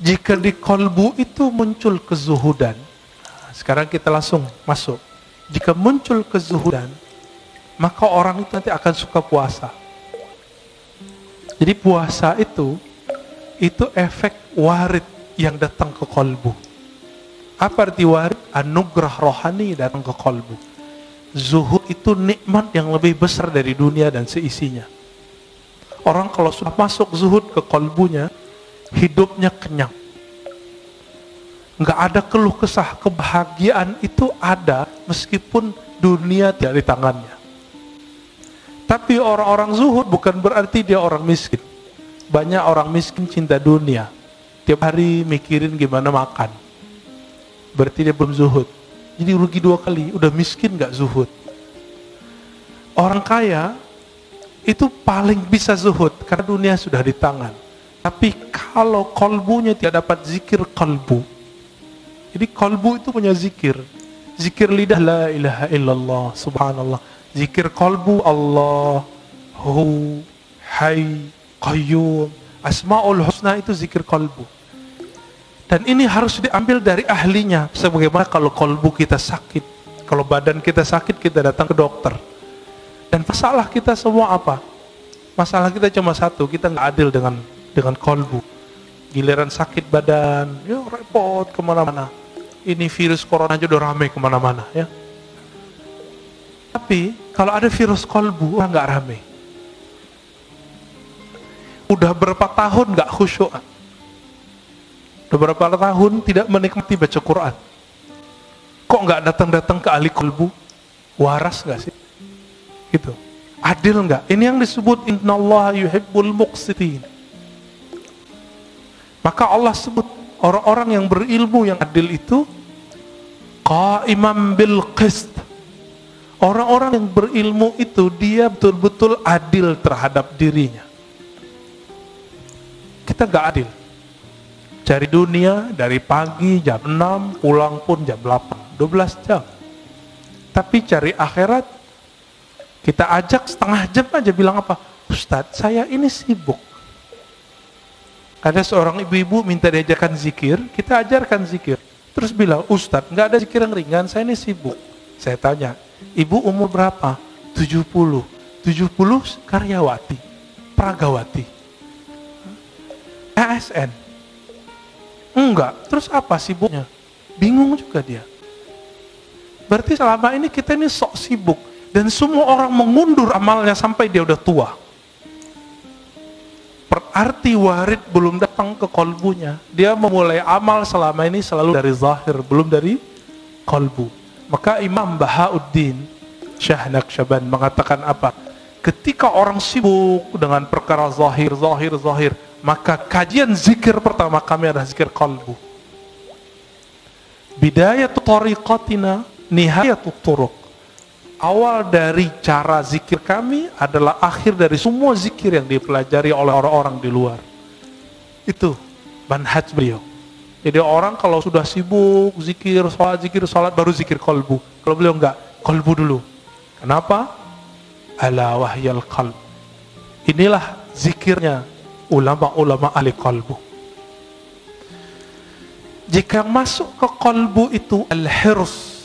Jika di kolbu itu muncul kezuhudan, sekarang kita langsung masuk. Jika muncul kezuhudan, maka orang itu nanti akan suka puasa. Jadi puasa itu efek warid yang datang ke kolbu. Apa arti warid? Anugerah rohani datang ke kolbu. Zuhud itu nikmat yang lebih besar dari dunia dan seisinya. Orang kalau sudah masuk zuhud ke kolbunya, hidupnya kenyang. Nggak ada keluh kesah, kebahagiaan itu ada meskipun dunia tidak di tangannya. Tapi orang-orang zuhud bukan berarti dia orang miskin. Banyak orang miskin cinta dunia, tiap hari mikirin gimana makan. Berarti dia belum zuhud. Jadi rugi dua kali, udah miskin nggak zuhud. Orang kaya itu paling bisa zuhud karena dunia sudah di tangan. Tapi kalau kolbunya tidak dapat zikir kolbu, jadi kolbu itu punya zikir. Zikir lidah la ilaha illallah, subhanallah. Zikir kolbu Allahu Hayy Qayyum, Asmaul Husna itu zikir kolbu. Dan ini harus diambil dari ahlinya. Sebagaimana kalau kolbu kita sakit, kalau badan kita sakit, kita datang ke dokter. Dan masalah kita semua apa? Masalah kita cuma satu, kita nggak adil dengan kolbu. Giliran sakit badan, ya repot kemana-mana. Ini virus corona aja udah rame kemana-mana ya. Tapi kalau ada virus kolbu, orang nggak rame. Udah berapa tahun nggak khusyuk, udah berapa tahun tidak menikmati baca Quran. Kok nggak datang-datang ke ahli kolbu? Waras nggak sih? Gitu. Adil nggak? Ini yang disebut innallaha yuhibbul muqsitin. Maka Allah sebut orang-orang yang berilmu yang adil itu qaimam bil qist. Orang-orang yang berilmu itu dia betul-betul adil terhadap dirinya. Kita nggak adil. Cari dunia dari pagi jam 6, pulang pun jam 8, 12 jam. Tapi cari akhirat, kita ajak setengah jam aja bilang apa? Ustadz, saya ini sibuk. Ada seorang ibu-ibu minta diajarkan zikir, kita ajarkan zikir. Terus bilang, Ustadz, nggak ada zikir yang ringan, saya ini sibuk. Saya tanya, ibu umur berapa? 70. 70 karyawati, pragawati. ASN. Enggak, terus apa sibuknya? Bingung juga dia. Berarti selama ini kita ini sok sibuk. Dan semua orang mengundur amalnya sampai dia udah tua. Berarti warid belum datang ke kolbunya. Dia memulai amal selama ini selalu dari zahir, belum dari kolbu. Maka Imam Bahauddin Syah Naqsyaband mengatakan apa? Ketika orang sibuk dengan perkara zahir, maka kajian zikir pertama kami adalah zikir kolbu. Bidayatu tariqatina nihayatu turuq. Awal dari cara zikir kami adalah akhir dari semua zikir yang dipelajari oleh orang-orang di luar. Itu manhaj beliau. Jadi orang kalau sudah sibuk zikir salat baru zikir kolbu. Kalau beliau enggak, kolbu dulu. Kenapa? Ala wahyal qalb. Inilah zikirnya ulama-ulama ahli kolbu. Jika yang masuk ke kolbu itu al-hirs.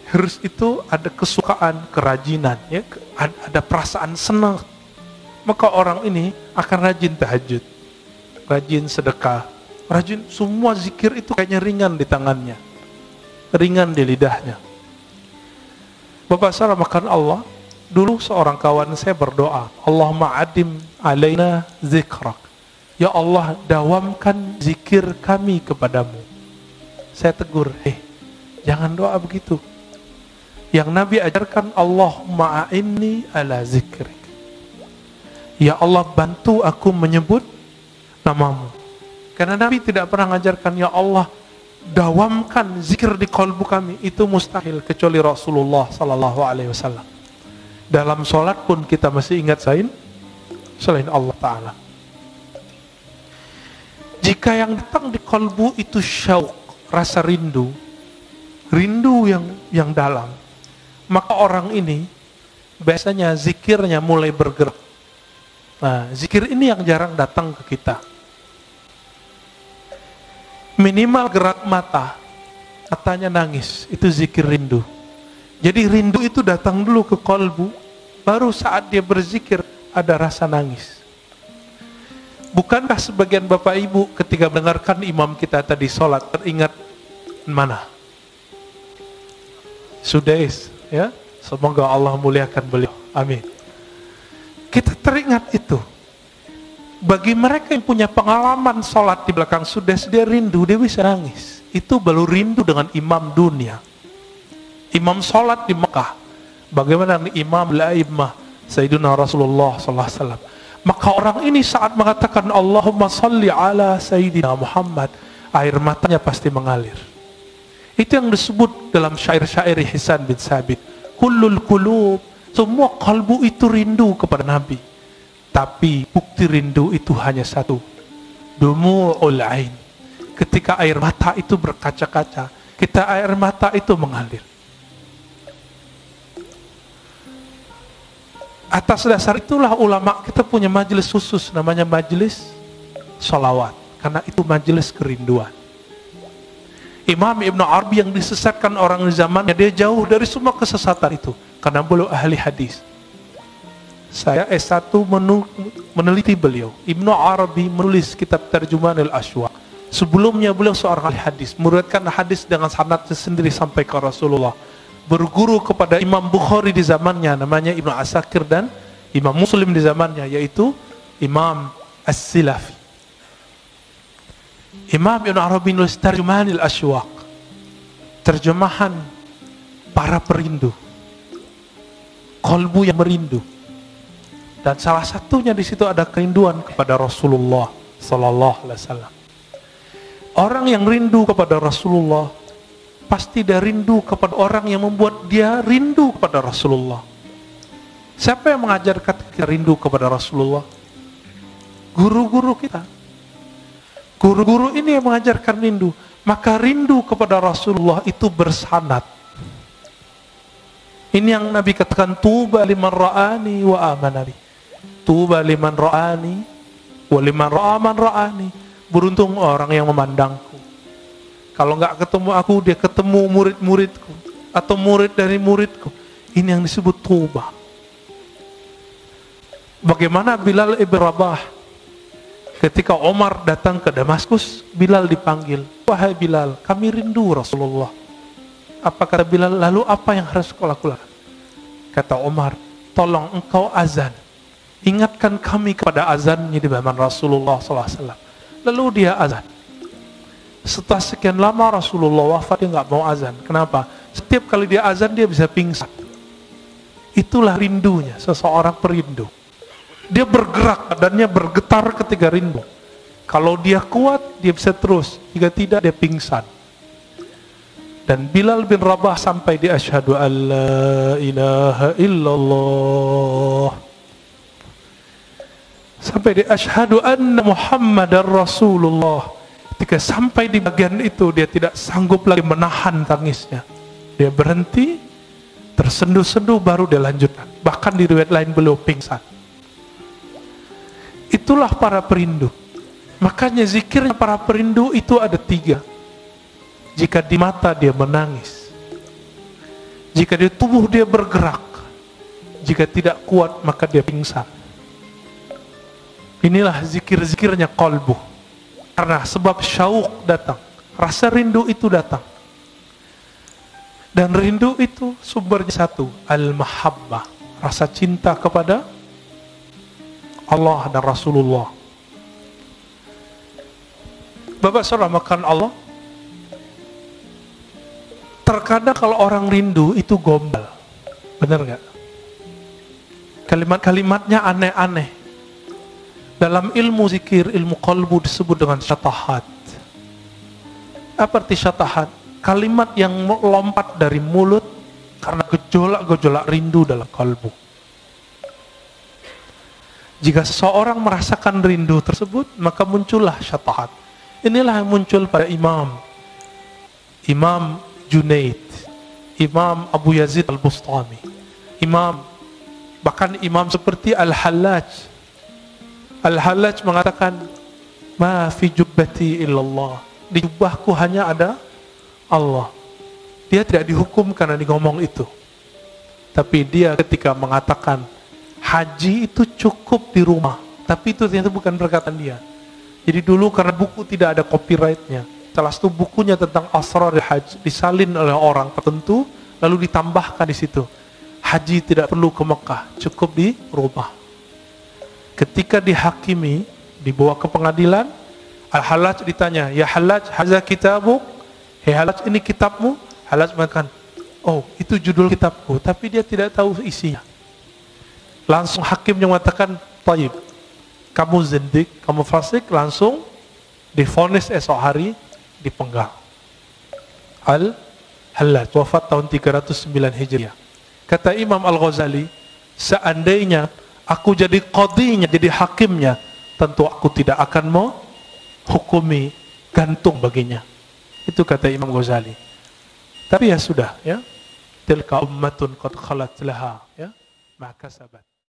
Hirs itu ada kesukaan, kerajinan, ya, ada perasaan senang. Maka orang ini akan rajin tahajud, rajin sedekah, rajin semua zikir itu kayaknya ringan di tangannya, ringan di lidahnya. Bapak salah makan Allah. Dulu seorang kawan saya berdoa, Allahumma adim alaina zikrak. Ya Allah, dawamkan zikir kami kepadamu. Saya tegur, jangan doa begitu. Yang Nabi ajarkan, Allahumma a'inni ala zikrik. Ya Allah, bantu aku menyebut namamu. Karena Nabi tidak pernah mengajarkan, ya Allah, dawamkan zikir di kolbu kami. Itu mustahil kecuali Rasulullah sallallahu alaihi wasallam. Dalam sholat pun kita masih ingat selain Allah Ta'ala. Jika yang datang di kolbu itu syauq, rasa rindu yang dalam, maka orang ini biasanya zikirnya mulai bergerak. Nah, zikir ini yang jarang datang ke kita. Minimal gerak mata, matanya nangis, itu zikir rindu. Jadi rindu itu datang dulu ke kolbu, baru saat dia berzikir ada rasa nangis. Bukankah sebagian bapak ibu ketika mendengarkan imam kita tadi sholat teringat mana? Sudais, ya. Semoga Allah muliakan beliau. Amin. Kita teringat itu. Bagi mereka yang punya pengalaman sholat di belakang Sudais, dia rindu, dia bisa nangis. Itu baru rindu dengan imam dunia. Imam sholat di Mekah. Bagaimana imam al-a'immah Sayyidina Rasulullah SAW. Maka orang ini saat mengatakan Allahumma salli ala Sayyidina Muhammad, air matanya pasti mengalir. Itu yang disebut dalam syair-syair Hisan bin Sabit. Kullul qulub, semua kalbu itu rindu kepada Nabi. Tapi bukti rindu itu hanya satu, dumu'ul ain. Ketika air mata itu berkaca-kaca, air mata itu mengalir. Atas dasar itulah ulama kita punya majelis khusus, namanya majelis sholawat, karena itu majelis kerinduan. Imam Ibn Arabi yang disesatkan orang di zamannya, dia jauh dari semua kesesatan itu, karena beliau ahli hadis. Saya S1 meneliti beliau. Ibnu Arabi menulis kitab Tarjuman al-Ashwaq. Sebelumnya beliau seorang ahli hadis, meriwayatkan hadis dengan sanadnya sendiri sampai ke Rasulullah. Berguru kepada Imam Bukhari di zamannya, namanya Ibnu Asakir, dan Imam Muslim di zamannya, yaitu Imam As-Silafi. Imam Ibnu Arabi menulis Tarjuman al-Ashwaq, terjemahan para perindu, kolbu yang merindu. Dan salah satunya di situ ada kerinduan kepada Rasulullah Sallallahu Alaihi Wasallam. Orang yang rindu kepada Rasulullah pasti dia rindu kepada orang yang membuat dia rindu kepada Rasulullah. Siapa yang mengajarkan kita rindu kepada Rasulullah? Guru-guru kita. Guru-guru ini yang mengajarkan rindu. Maka rindu kepada Rasulullah itu bersanad. Ini yang Nabi katakan, tuba liman ra'ani wa amanari. Tuba liman ra'ani wa liman ra'aman ra'ani. Beruntung orang yang memandangku. Kalau nggak ketemu aku, dia ketemu murid-muridku atau murid dari muridku. Ini yang disebut tuba. Bagaimana Bilal ibn Rabah ketika Omar datang ke Damaskus, Bilal dipanggil, wahai Bilal, kami rindu Rasulullah. Apa kata Bilal? Lalu apa yang harus kau lakukan? Kata Omar, tolong engkau azan, ingatkan kami kepada azannya di zaman Rasulullah SAW. Lalu dia azan. Setelah sekian lama Rasulullah wafat, dia nggak mau azan. Kenapa? Setiap kali dia azan dia bisa pingsan. Itulah rindunya seseorang perindu. Dia bergerak, badannya bergetar ketika rindu. Kalau dia kuat, dia bisa terus. Jika tidak, dia pingsan. Dan Bilal bin Rabah sampai di asyhadu an la ilaha illallah, sampai di asyhadu anna Muhammadar Rasulullah. Ketika sampai di bagian itu, dia tidak sanggup lagi menahan tangisnya. Dia berhenti, tersenduh-senduh, baru dia lanjutkan. Bahkan di riwayat lain beliau pingsan. Itulah para perindu. Makanya zikirnya para perindu itu ada 3. Jika di mata dia menangis, jika di tubuh dia bergerak, jika tidak kuat maka dia pingsan. Inilah zikir-zikirnya qalbu. Karena sebab syauq datang, rasa rindu itu datang. Dan rindu itu sumbernya satu, al-mahabbah, rasa cinta kepada Allah dan Rasulullah. Bapak saudara makan Allah, terkadang kalau orang rindu itu gombal, benar nggak? Kalimat-kalimatnya aneh-aneh. Dalam ilmu zikir, ilmu qalbu disebut dengan syatahat. Apa arti syatahat? Kalimat yang melompat dari mulut karena gejolak-gejolak rindu dalam qalbu. Jika seseorang merasakan rindu tersebut, maka muncullah syatahat. Inilah yang muncul pada Imam Junaid, Imam Abu Yazid Al-Bustami, bahkan imam seperti Al-Hallaj mengatakan, ma fi jubbati illallah, di jubahku hanya ada Allah. Dia tidak dihukum karena dia ngomong itu. Tapi dia ketika mengatakan haji itu cukup di rumah, tapi itu ternyata bukan perkataan dia. Jadi dulu karena buku tidak ada copyrightnya, salah satu bukunya tentang asrar haji disalin oleh orang tertentu, lalu ditambahkan di situ, haji tidak perlu ke Mekah, cukup di rumah. Ketika dihakimi, dibawa ke pengadilan, Al-Hallaj ditanya, ya Hallaj, haza kitabuk, hei Hallaj, ini kitabmu? Hallaj mengatakan, oh itu judul kitabku, tapi dia tidak tahu isinya. Langsung hakimnya mengatakan, taib, kamu zindik, kamu fasik, langsung divonis esok hari dipenggal. Al-Hallaj wafat tahun 309 Hijriah. Kata Imam Al-Ghazali, seandainya aku jadi qadhinya, jadi hakimnya, tentu aku tidak akan mau hukumi gantung baginya. Itu kata Imam Ghazali. Tapi ya sudah, ya. Tilka ummatun qad khalat laha, ya, ma kasabat.